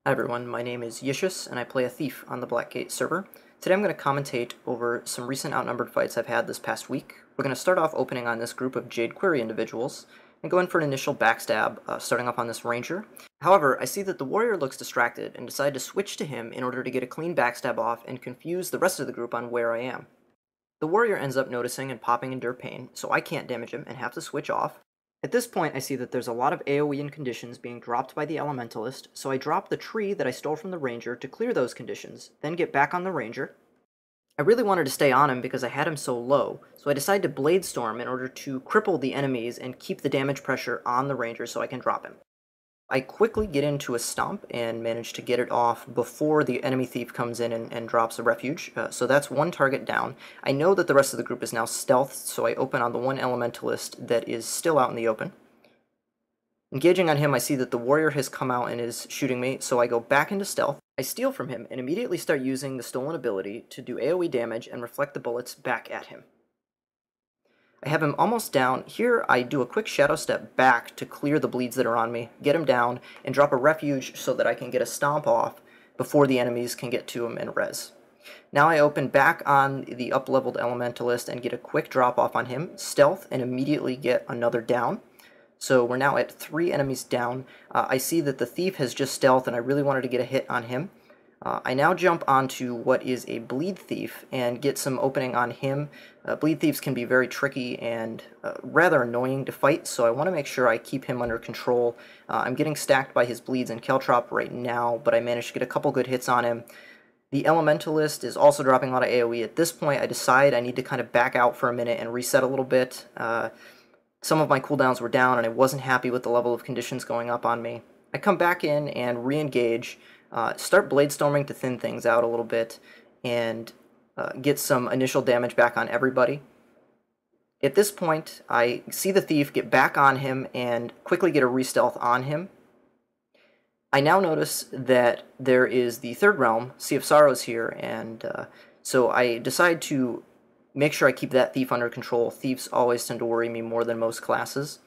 Hi everyone, my name is Yishis, and I play a thief on the Blackgate server. Today I'm going to commentate over some recent Outnumbered fights I've had this past week. We're going to start off opening on this group of Jade Quarry individuals, and go in for an initial backstab, starting off on this ranger. However, I see that the warrior looks distracted, and decide to switch to him in order to get a clean backstab off and confuse the rest of the group on where I am. The warrior ends up noticing and popping Endure Pain, so I can't damage him and have to switch off. At this point, I see that there's a lot of AoE and conditions being dropped by the elementalist, so I drop the tree that I stole from the ranger to clear those conditions, then get back on the ranger. I really wanted to stay on him because I had him so low, so I decide to Blade Storm in order to cripple the enemies and keep the damage pressure on the ranger so I can drop him. I quickly get into a stomp and manage to get it off before the enemy thief comes in and drops a refuge, so that's one target down. I know that the rest of the group is now stealthed, so I open on the one elementalist that is still out in the open. Engaging on him, I see that the warrior has come out and is shooting me, so I go back into stealth. I steal from him and immediately start using the stolen ability to do AoE damage and reflect the bullets back at him. I have him almost down. Here I do a quick shadow step back to clear the bleeds that are on me, get him down, and drop a refuge so that I can get a stomp off before the enemies can get to him and res. Now I open back on the up-leveled elementalist and get a quick drop off on him, stealth, and immediately get another down. So we're now at 3 enemies down. I see that the thief has just stealth and I really wanted to get a hit on him. I now jump onto what is a bleed thief and get some opening on him. Bleed thieves can be very tricky and rather annoying to fight, so I want to make sure I keep him under control. I'm getting stacked by his bleeds and caltrop right now, but I managed to get a couple good hits on him. The elementalist is also dropping a lot of AoE. At this point, I decide I need to kind of back out for a minute and reset a little bit. Some of my cooldowns were down, and I wasn't happy with the level of conditions going up on me. I come back in and re-engage. Start blade storming to thin things out a little bit and get some initial damage back on everybody. At this point, I see the thief, get back on him, and quickly get a re-stealth on him. I now notice that there is the third realm, Sea of Sorrows here, and so I decide to make sure I keep that thief under control. Thieves always tend to worry me more than most classes.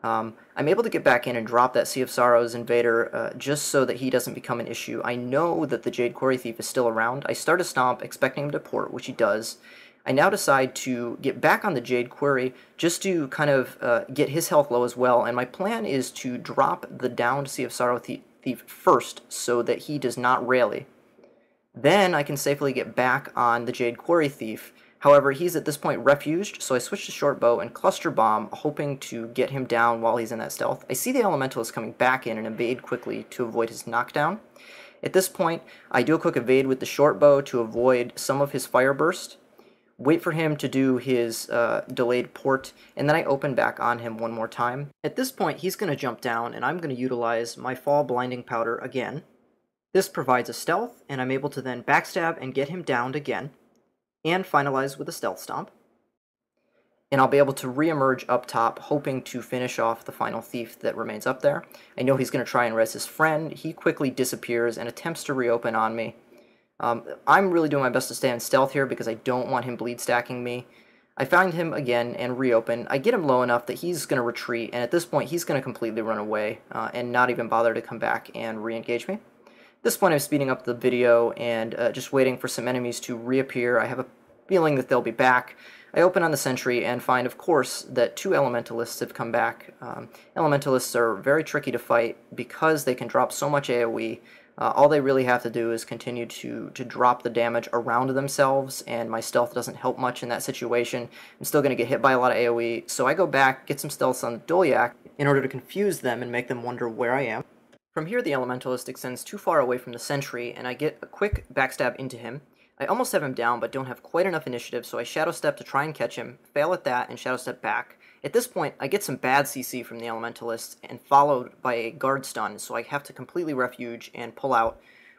I'm able to get back in and drop that Sea of Sorrows invader just so that he doesn't become an issue. I know that the Jade Quarry thief is still around. I start a stomp expecting him to port, which he does. I now decide to get back on the Jade Quarry just to kind of get his health low as well, and my plan is to drop the downed Sea of Sorrow thief first so that he does not rally. Then I can safely get back on the Jade Quarry thief. However, he's at this point refuged, so I switch to short bow and cluster bomb, hoping to get him down while he's in that stealth. I see the elementalist coming back in and evade quickly to avoid his knockdown. At this point, I do a quick evade with the short bow to avoid some of his fire burst, wait for him to do his delayed port, and then I open back on him one more time. At this point, he's going to jump down, and I'm going to utilize my fall blinding powder again. This provides a stealth, and I'm able to then backstab and get him downed again, and finalize with a stealth stomp. And I'll be able to re-emerge up top, hoping to finish off the final thief that remains up there. I know he's going to try and res his friend. He quickly disappears and attempts to reopen on me. I'm really doing my best to stay in stealth here because I don't want him bleed stacking me. I find him again and reopen. I get him low enough that he's going to retreat, and at this point he's going to completely run away and not even bother to come back and re-engage me. At this point I'm speeding up the video and just waiting for some enemies to reappear. I have a feeling that they'll be back. I open on the Sentry and find, of course, that 2 elementalists have come back. Elementalists are very tricky to fight because they can drop so much AoE. All they really have to do is continue to drop the damage around themselves, and my stealth doesn't help much in that situation. I'm still going to get hit by a lot of AoE, so I go back, get some stealths on the Dolyak in order to confuse them and make them wonder where I am. From here, the elementalist extends too far away from the Sentry, and I get a quick backstab into him. I almost have him down, but don't have quite enough initiative, so I shadow step to try and catch him, fail at that, and shadow step back. At this point, I get some bad CC from the elementalist, and followed by a guard stun, so I have to completely refuge and pull out,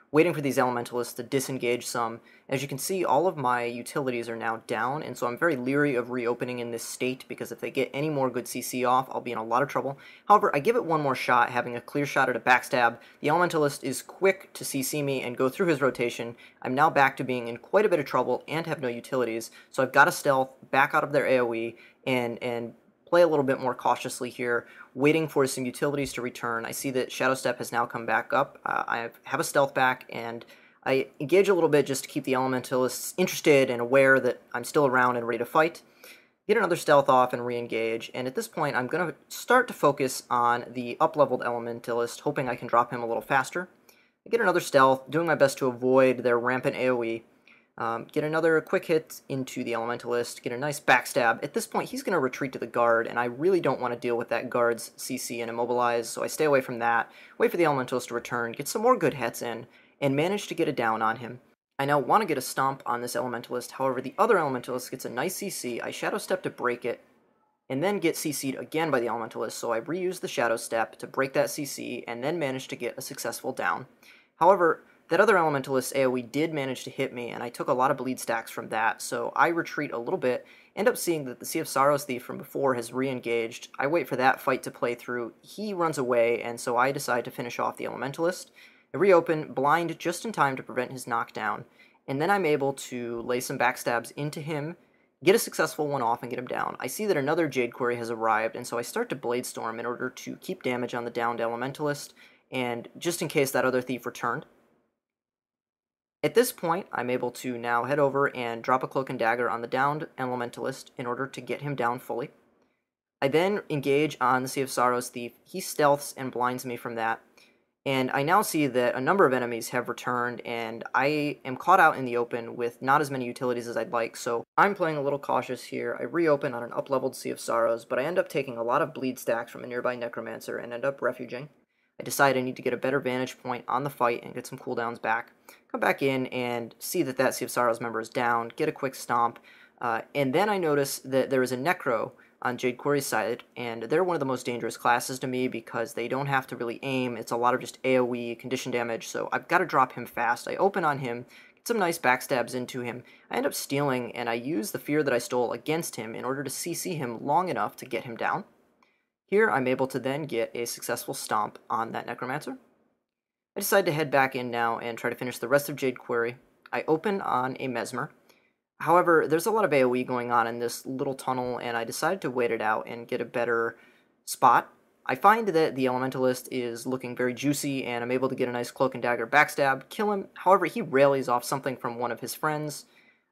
waiting for these elementalists to disengage some. As you can see, all of my utilities are now down, and so I'm very leery of reopening in this state, because if they get any more good CC off, I'll be in a lot of trouble. However, I give it one more shot, having a clear shot at a backstab. The elementalist is quick to CC me and go through his rotation. I'm now back to being in quite a bit of trouble and have no utilities, so I've got to stealth back out of their AoE and play a little bit more cautiously here, waiting for some utilities to return. I see that Shadow Step has now come back up. I have a stealth back, and I engage a little bit just to keep the elementalists interested and aware that I'm still around and ready to fight. Get another stealth off and re-engage, and at this point I'm going to start to focus on the up-leveled elementalist, hoping I can drop him a little faster. I get another stealth, doing my best to avoid their rampant AoE. Get another quick hit into the elementalist, get a nice backstab. At this point, he's going to retreat to the guard, and I really don't want to deal with that guard's CC and immobilize, so I stay away from that, wait for the elementalist to return, get some more good hits in, and manage to get a down on him. I now want to get a stomp on this elementalist, however the other elementalist gets a nice CC, I shadow step to break it, and then get CC'd again by the elementalist, so I reuse the shadow step to break that CC, and then manage to get a successful down. However, that other elementalist AoE did manage to hit me, and I took a lot of bleed stacks from that, so I retreat a little bit, end up seeing that the Sea of Sorrows thief from before has re-engaged. I wait for that fight to play through, he runs away, and so I decide to finish off the elementalist. I reopen, blind just in time to prevent his knockdown, and then I'm able to lay some backstabs into him, get a successful one off and get him down. I see that another Jade Quarry has arrived, and so I start to Bladestorm in order to keep damage on the downed elementalist, and just in case that other thief returned. At this point, I'm able to now head over and drop a Cloak and Dagger on the downed elementalist in order to get him down fully. I then engage on the Sea of Sorrows thief. He stealths and blinds me from that. And I now see that a number of enemies have returned, and I am caught out in the open with not as many utilities as I'd like, so I'm playing a little cautious here. I reopen on an up-leveled Sea of Sorrows, but I end up taking a lot of bleed stacks from a nearby Necromancer and end up refuging. I decide I need to get a better vantage point on the fight and get some cooldowns back. Come back in and see that that Sea of Sorrows member is down, get a quick stomp, and then I notice that there is a Necro on Jade Quarry's side, and they're one of the most dangerous classes to me because they don't have to really aim. It's a lot of just AoE, condition damage, so I've got to drop him fast. I open on him, get some nice backstabs into him. I end up stealing, and I use the fear that I stole against him in order to CC him long enough to get him down. Here, I'm able to then get a successful stomp on that Necromancer. I decide to head back in now and try to finish the rest of Jade Quarry. I open on a Mesmer. However, there's a lot of AoE going on in this little tunnel, and I decided to wait it out and get a better spot. I find that the Elementalist is looking very juicy, and I'm able to get a nice Cloak and Dagger backstab, kill him. However, he rallies off something from one of his friends.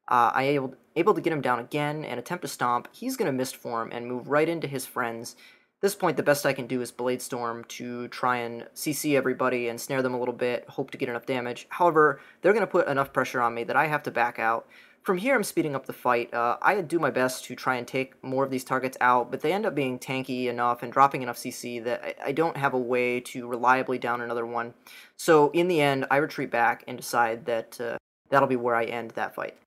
I am able to get him down again and attempt to stomp. He's going to mist form and move right into his friends. At this point, the best I can do is Bladestorm to try and CC everybody and snare them a little bit, hope to get enough damage. However, they're going to put enough pressure on me that I have to back out. From here, I'm speeding up the fight. I do my best to try and take more of these targets out, but they end up being tanky enough and dropping enough CC that I don't have a way to reliably down another one. So in the end, I retreat back and decide that that'll be where I end that fight.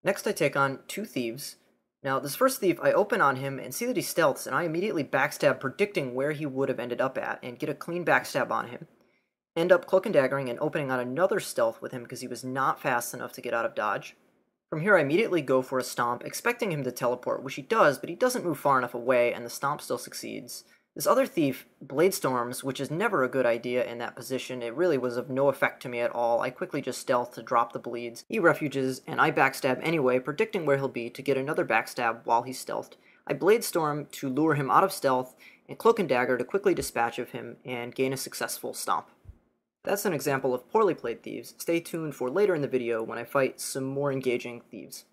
Next, I take on two thieves. Now, this first thief, I open on him and see that he stealths, and I immediately backstab, predicting where he would have ended up at, and get a clean backstab on him. End up Cloak and Daggering and opening on another stealth with him because he was not fast enough to get out of dodge. From here, I immediately go for a stomp, expecting him to teleport, which he does, but he doesn't move far enough away, and the stomp still succeeds. This other thief Bladestorms, which is never a good idea in that position. It really was of no effect to me at all. I quickly just stealth to drop the bleeds. He refuges, and I backstab anyway, predicting where he'll be to get another backstab while he's stealthed. I Bladestorm to lure him out of stealth, and Cloak and Dagger to quickly dispatch of him and gain a successful stomp. That's an example of poorly played thieves. Stay tuned for later in the video when I fight some more engaging thieves.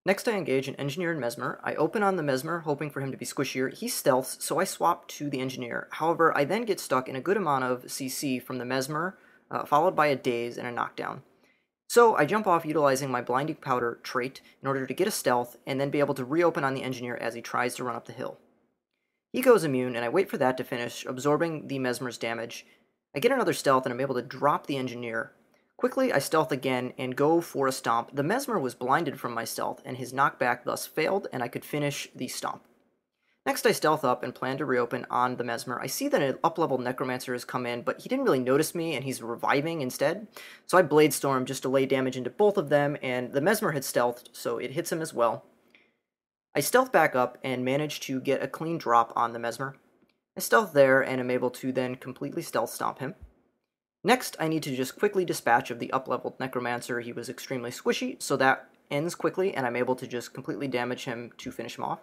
Next, I engage an Engineer and Mesmer. I open on the Mesmer, hoping for him to be squishier. He stealths, so I swap to the Engineer. However, I then get stuck in a good amount of CC from the Mesmer, followed by a Daze and a Knockdown. So I jump off utilizing my Blinding Powder trait in order to get a stealth, and then be able to reopen on the Engineer as he tries to run up the hill. He goes immune, and I wait for that to finish, absorbing the Mesmer's damage. I get another stealth, and I'm able to drop the Engineer. Quickly, I stealth again and go for a stomp. The Mesmer was blinded from my stealth, and his knockback thus failed, and I could finish the stomp. Next, I stealth up and plan to reopen on the Mesmer. I see that an up-leveled Necromancer has come in, but he didn't really notice me, and he's reviving instead. So I Bladestorm just to lay damage into both of them, and the Mesmer had stealthed, so it hits him as well. I stealth back up and manage to get a clean drop on the Mesmer. I stealth there, and am able to then completely stealth stomp him. Next, I need to just quickly dispatch of the up-leveled Necromancer. He was extremely squishy, so that ends quickly, and I'm able to just completely damage him to finish him off.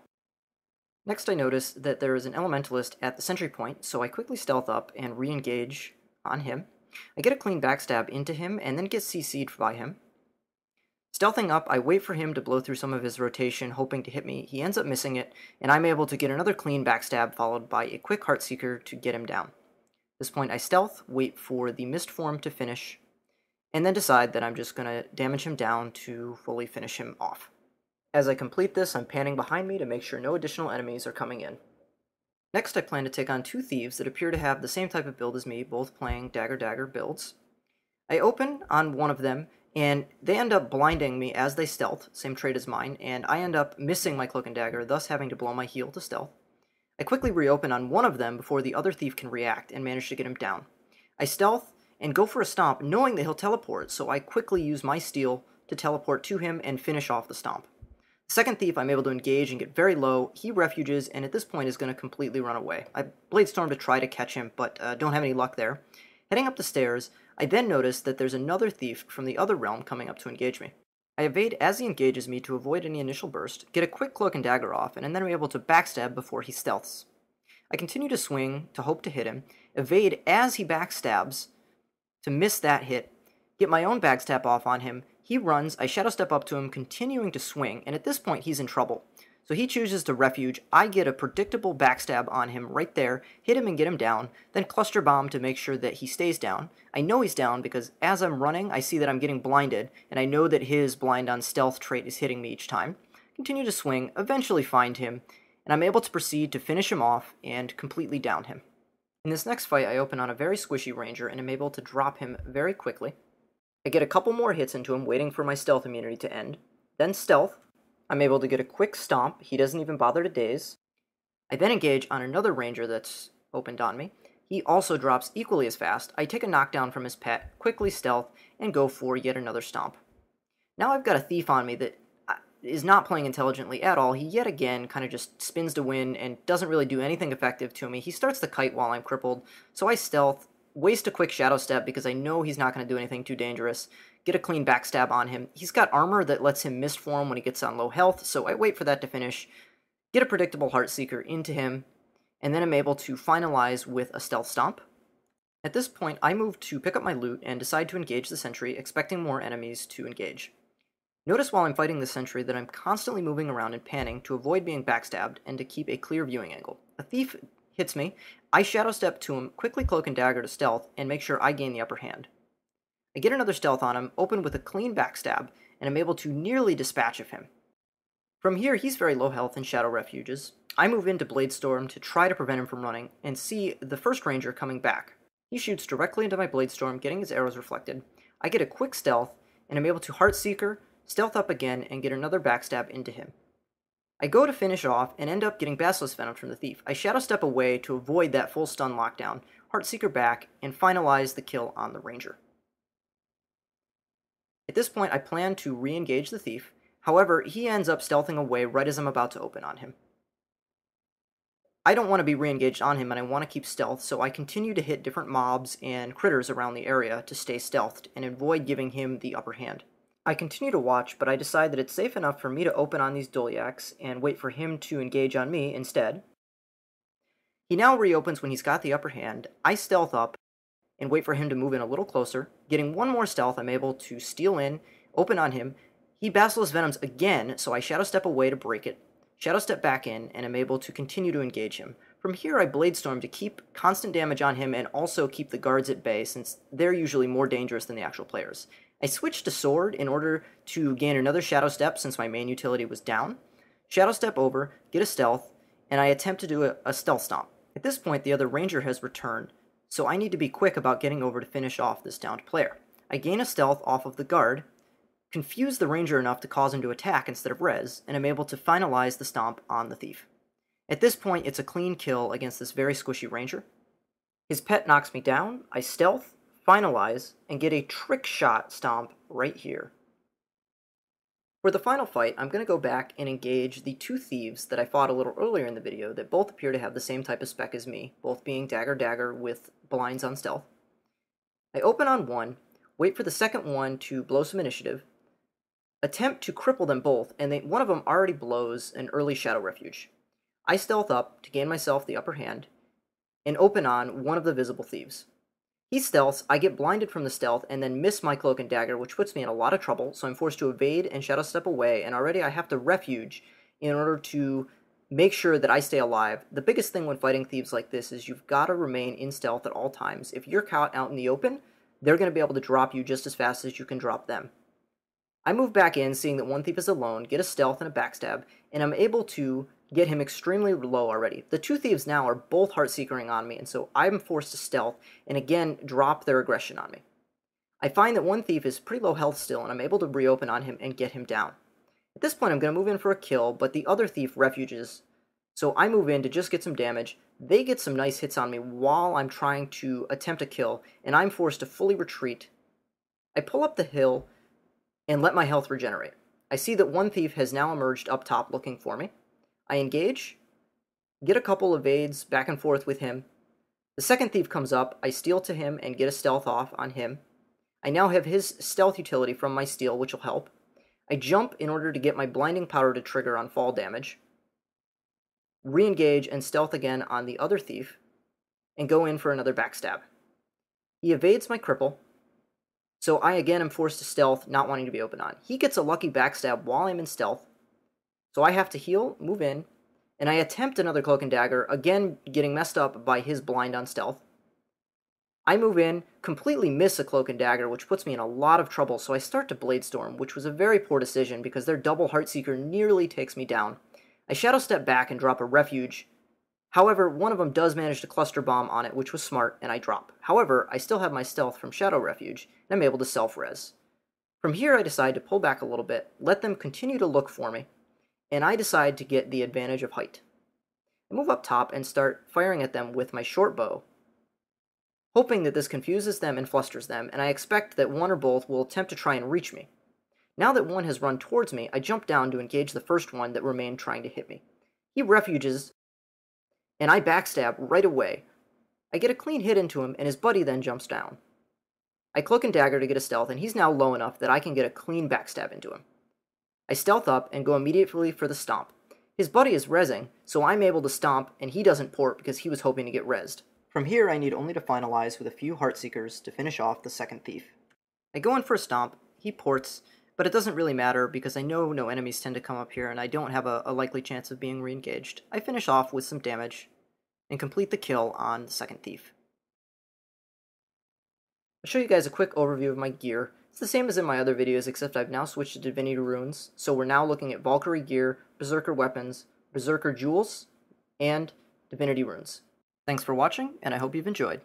Next I notice that there is an elementalist at the sentry point, so I quickly stealth up and re-engage on him. I get a clean backstab into him and then get CC'd by him. Stealthing up, I wait for him to blow through some of his rotation, hoping to hit me. He ends up missing it, and I'm able to get another clean backstab followed by a quick Heartseeker to get him down. At this point I stealth, wait for the mist form to finish, and then decide that I'm just going to damage him down to fully finish him off. As I complete this, I'm panning behind me to make sure no additional enemies are coming in. Next I plan to take on two thieves that appear to have the same type of build as me, both playing Dagger builds. I open on one of them, and they end up blinding me as they stealth, same trait as mine, and I end up missing my cloak and dagger, thus having to blow my heal to stealth. I quickly reopen on one of them before the other thief can react and manage to get him down. I stealth and go for a stomp, knowing that he'll teleport, so I quickly use my steal to teleport to him and finish off the stomp. The second thief I'm able to engage and get very low. He refuges and at this point is going to completely run away. I Bladestorm to try to catch him, but don't have any luck there. Heading up the stairs, I then notice that there's another thief from the other realm coming up to engage me. I evade as he engages me to avoid any initial burst, get a quick cloak and dagger off, and then I'm able to backstab before he stealths. I continue to swing to hope to hit him, evade as he backstabs to miss that hit, get my own backstab off on him. He runs, I shadow step up to him, continuing to swing, and at this point he's in trouble. So he chooses to refuge. I get a predictable backstab on him right there, hit him and get him down, then cluster bomb to make sure that he stays down. I know he's down because as I'm running, I see that I'm getting blinded, and I know that his blind on stealth trait is hitting me each time. Continue to swing, eventually find him, and I'm able to proceed to finish him off and completely down him. In this next fight, I open on a very squishy ranger and am able to drop him very quickly. I get a couple more hits into him, waiting for my stealth immunity to end. Then stealth. I'm able to get a quick stomp. He doesn't even bother to daze. I then engage on another ranger that's opened on me. He also drops equally as fast. I take a knockdown from his pet, quickly stealth, and go for yet another stomp. Now I've got a thief on me that is not playing intelligently at all. He yet again kind of just spins to win and doesn't really do anything effective to me. He starts to kite while I'm crippled, so I stealth, waste a quick shadow step because I know he's not going to do anything too dangerous, get a clean backstab on him. He's got armor that lets him mist form when he gets on low health, so I wait for that to finish, get a predictable Heartseeker into him, and then I'm able to finalize with a stealth stomp. At this point, I move to pick up my loot and decide to engage the sentry, expecting more enemies to engage. Notice while I'm fighting the sentry that I'm constantly moving around and panning to avoid being backstabbed and to keep a clear viewing angle. A thief hits me, I shadow step to him, quickly cloak and dagger to stealth, and make sure I gain the upper hand. I get another stealth on him, open with a clean backstab, and I'm able to nearly dispatch of him. From here, he's very low health and shadow refuges. I move into Bladestorm to try to prevent him from running, and see the first ranger coming back. He shoots directly into my Bladestorm, getting his arrows reflected. I get a quick stealth, and I'm able to Heartseeker, stealth up again, and get another backstab into him. I go to finish off and end up getting Basilisk Venom from the thief. I shadow step away to avoid that full stun lockdown, Heartseeker back, and finalize the kill on the ranger. At this point, I plan to re-engage the thief. However, he ends up stealthing away right as I'm about to open on him. I don't want to be re-engaged on him, and I want to keep stealth, so I continue to hit different mobs and critters around the area to stay stealthed and avoid giving him the upper hand. I continue to watch, but I decide that it's safe enough for me to open on these Duliaks and wait for him to engage on me instead. He now reopens when he's got the upper hand. I stealth up and wait for him to move in a little closer. Getting one more stealth, I'm able to steal in, open on him. He Basilisk Venoms again, so I shadow step away to break it, shadow step back in, and I'm able to continue to engage him. From here, I Bladestorm to keep constant damage on him and also keep the guards at bay, since they're usually more dangerous than the actual players. I switch to Sword in order to gain another Shadow Step since my main utility was down. Shadow Step over, get a Stealth, and I attempt to do a Stealth Stomp. At this point, the other Ranger has returned, so I need to be quick about getting over to finish off this downed player. I gain a Stealth off of the guard, confuse the Ranger enough to cause him to attack instead of res, and I'm able to finalize the Stomp on the Thief. At this point, it's a clean kill against this very squishy Ranger. His pet knocks me down, I stealth, finalize, and get a trick shot stomp right here. For the final fight, I'm going to go back and engage the two thieves that I fought a little earlier in the video that both appear to have the same type of spec as me, both being Dagger with blinds on stealth. I open on one, wait for the second one to blow some initiative, attempt to cripple them both, and one of them already blows an early Shadow Refuge. I stealth up to gain myself the upper hand and open on one of the visible thieves. He stealths, I get blinded from the stealth, and then miss my cloak and dagger, which puts me in a lot of trouble, so I'm forced to evade and shadow step away, and already I have to refuge in order to make sure that I stay alive. The biggest thing when fighting thieves like this is you've got to remain in stealth at all times. If you're caught out in the open, they're going to be able to drop you just as fast as you can drop them. I move back in, seeing that one thief is alone, get a stealth and a backstab, and I'm able to get him extremely low already. The two thieves now are both heart-seekering on me, and so I'm forced to stealth and again drop their aggression on me. I find that one thief is pretty low health still, and I'm able to reopen on him and get him down. At this point I'm going to move in for a kill, but the other thief refuges, so I move in to just get some damage. They get some nice hits on me while I'm trying to attempt a kill, and I'm forced to fully retreat. I pull up the hill and let my health regenerate. I see that one thief has now emerged up top looking for me. I engage, get a couple of evades back and forth with him. The second thief comes up, I steal to him and get a stealth off on him. I now have his stealth utility from my steal, which will help. I jump in order to get my blinding powder to trigger on fall damage. Re-engage and stealth again on the other thief, and go in for another backstab. He evades my cripple, so I again am forced to stealth, not wanting to be open on. He gets a lucky backstab while I'm in stealth, so I have to heal, move in, and I attempt another cloak and dagger, again getting messed up by his blind on stealth. I move in, completely miss a cloak and dagger, which puts me in a lot of trouble, so I start to Bladestorm, which was a very poor decision because their double Heartseeker nearly takes me down. I shadow step back and drop a refuge. However, one of them does manage to cluster bomb on it, which was smart, and I drop. However, I still have my stealth from Shadow Refuge, and I'm able to self-res. From here I decide to pull back a little bit, let them continue to look for me, and I decide to get the advantage of height. I move up top and start firing at them with my short bow, hoping that this confuses them and flusters them, and I expect that one or both will attempt to try and reach me. Now that one has run towards me, I jump down to engage the first one that remained trying to hit me. He refuges, and I backstab right away. I get a clean hit into him, and his buddy then jumps down. I cloak and dagger to get a stealth, and he's now low enough that I can get a clean backstab into him. I stealth up and go immediately for the stomp. His buddy is rezzing, so I'm able to stomp, and he doesn't port because he was hoping to get rezzed. From here I need only to finalize with a few Heartseekers to finish off the second thief. I go in for a stomp, he ports, but it doesn't really matter because I know no enemies tend to come up here and I don't have a likely chance of being re-engaged. I finish off with some damage and complete the kill on the second thief. I'll show you guys a quick overview of my gear. It's the same as in my other videos, except I've now switched to Divinity runes, so we're now looking at Valkyrie gear, Berserker weapons, Berserker jewels, and Divinity runes. Thanks for watching, and I hope you've enjoyed.